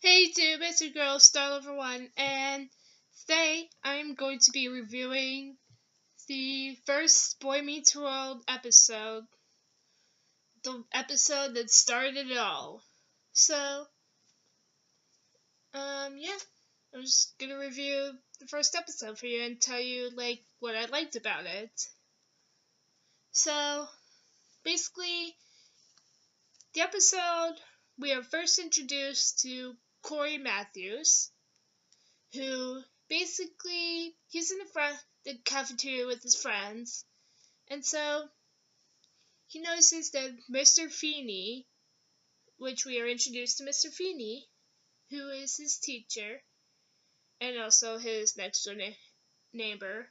Hey YouTube, it's your girl StarLover1, and today I'm going to be reviewing the first Boy Meets World episode, the episode that started it all. So, yeah, I'm just gonna review the first episode for you and tell you, what I liked about it. So, basically, the episode, we are first introduced to Corey Matthews, who basically he's in the cafeteria with his friends, and so he notices that Mr. Feeney, which we are introduced to Mr. Feeney, who is his teacher and also his next door neighbor,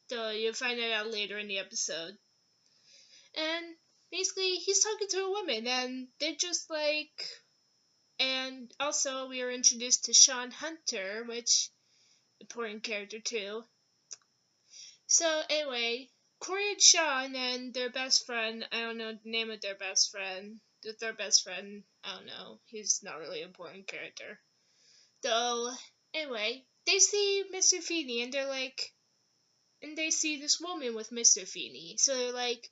though you'll find that out later in the episode. And basically, he's talking to a woman, and they're just like. And also, we are introduced to Sean Hunter, which important character too. So anyway, Corey and Sean and their best friend, I don't know the name of their best friend. Their best friend, I don't know. He's not really an important character. Though, anyway, they see Mr. Feeney and they're like, and they see this woman with Mr. Feeney. So they're like,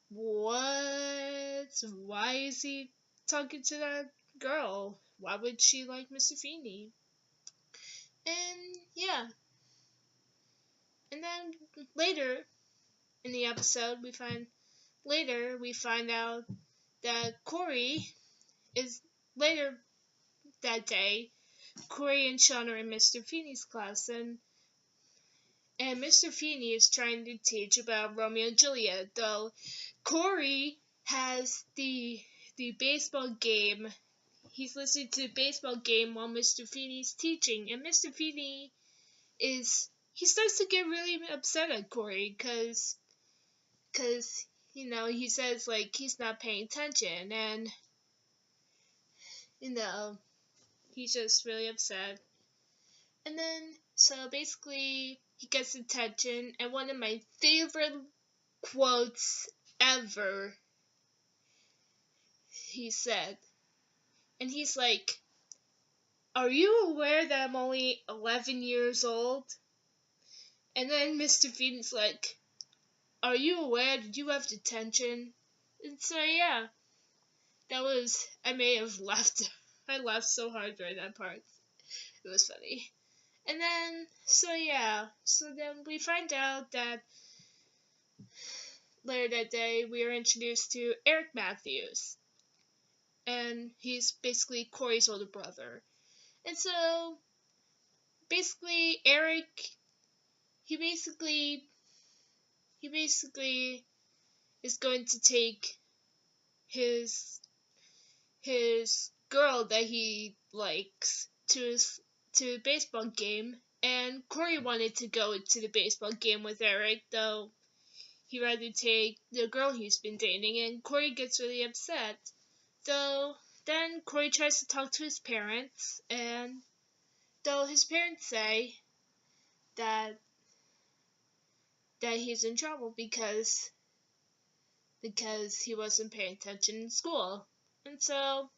what? Why is he talking to that girl? Why would she like Mr. Feeney? And yeah. And then later in the episode, we find out that Corey is later that day. Corey and Sean are in Mr. Feeney's class, and Mr. Feeney is trying to teach about Romeo and Juliet. Though Corey has the baseball game. He's listening to the baseball game while Mr. Feeney's teaching, and Mr. Feeney he starts to get really upset at Corey because he says he's not paying attention, and you know he's just really upset. And then so basically he gets attention, and one of my favorite quotes ever he said, and he's like, "Are you aware that I'm only 11 years old?" And then Mr. Phoenix like, "Are you aware that you have detention?" And so yeah, I may have laughed. I laughed so hard during that part. It was funny. And then, so yeah, so then we find out that later that day we are introduced to Eric Matthews, and he's basically Corey's older brother. And so basically Eric, he basically he basically is going to take his his girl that he likes to a baseball game, and Corey wanted to go to the baseball game with Eric, though he'd rather take the girl he's been dating, and Corey gets really upset. Though then Corey tries to talk to his parents, and though his parents say that he's in trouble because he wasn't paying attention in school. And so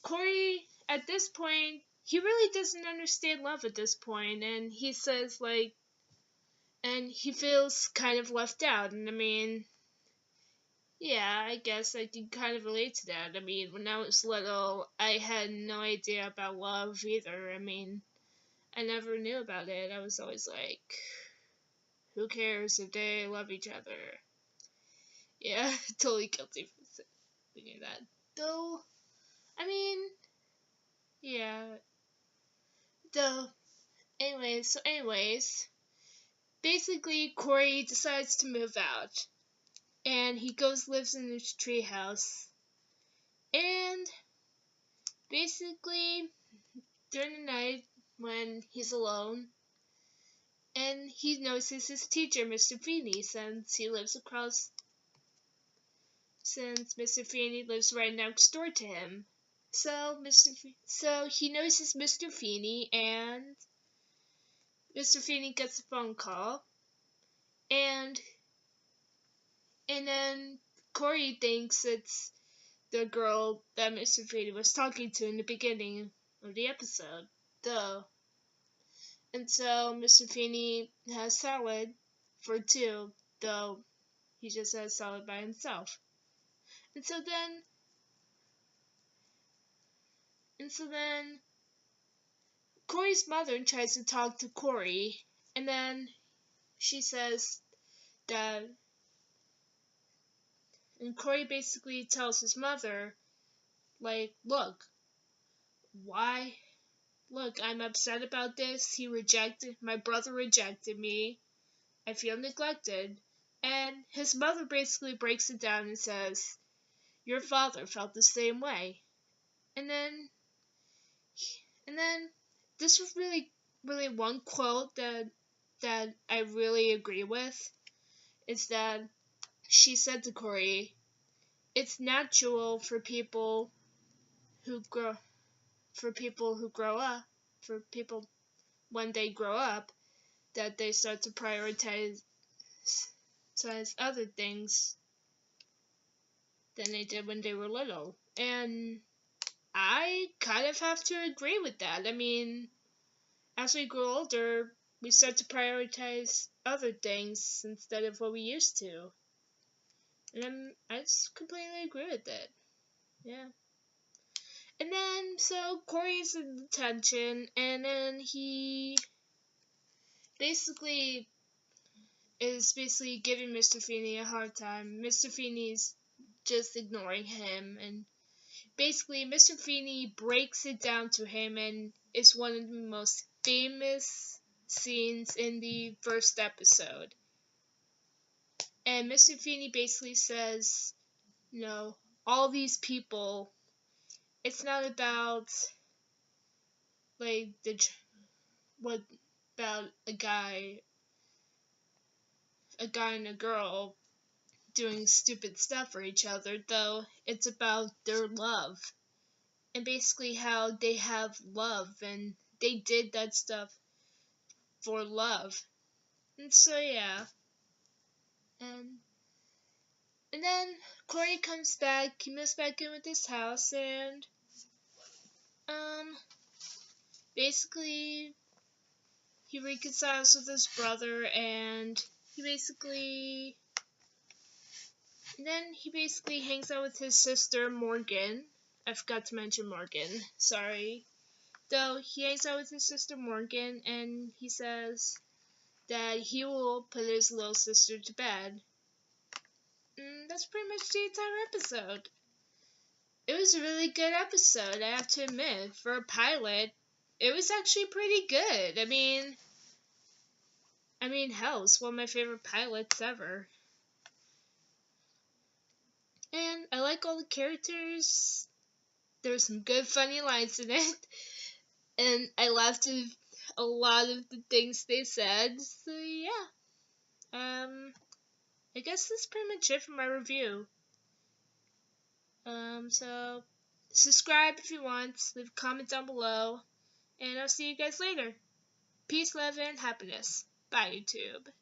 Corey, at this point, he really doesn't understand love at this point, and he says and he feels kind of left out. And I mean, yeah, I guess I can kind of relate to that. I mean, when I was little, I had no idea about love either. I mean, I never knew about it. I was always like, who cares if they love each other? Yeah, totally guilty for thinking that. Though, I mean, yeah. Though, anyways, basically, Corey decides to move out, and he goes lives in his treehouse. And basically, during the night when he's alone, and he notices his teacher, Mr. Feeney, since Mr. Feeney lives right next door to him. So he notices Mr. Feeney, and Mr. Feeney gets a phone call, and then Corey thinks it's the girl that Mr. Feeney was talking to in the beginning of the episode. Duh. And so Mr. Feeney has salad for two, though he just has salad by himself. And so then Corey's mother tries to talk to Corey, and then she says that, and Corey basically tells his mother, like, look, I'm upset about this. My brother rejected me. I feel neglected. And his mother basically breaks it down and says, your father felt the same way. And then this was really, really one quote that I really agree with, is that she said to Corey, it's natural for people who grow up, when they grow up, that they start to prioritize other things than they did when they were little. And I kind of have to agree with that. I mean, as we grow older, we start to prioritize other things instead of what we used to. And I just completely agree with it. Yeah. And then, so Corey's in detention, and then he basically is giving Mr. Feeney a hard time. Mr. Feeney's just ignoring him, and basically Mr. Feeney breaks it down to him, and it's one of the most famous scenes in the first episode. And Mr. Feeney basically says, all these people, it's not about like what about a guy and a girl doing stupid stuff for each other, though it's about their love, and basically how they have love and they did that stuff for love. And so yeah. And then Corey comes back, he moves back in with his house, and basically he reconciles with his brother, and he basically hangs out with his sister Morgan. I forgot to mention Morgan, sorry. Though he hangs out with his sister Morgan, and he says that he will put his little sister to bed. And that's pretty much the entire episode. It was a really good episode, I have to admit. For a pilot, it was actually pretty good. I mean, hell, it's one of my favorite pilots ever. And I like all the characters. There were some good funny lines in it. And I laughed at a lot of the things they said. So yeah. I guess that's pretty much it for my review. So subscribe if you want, leave a comment down below, and I'll see you guys later. Peace, love, and happiness. Bye, YouTube.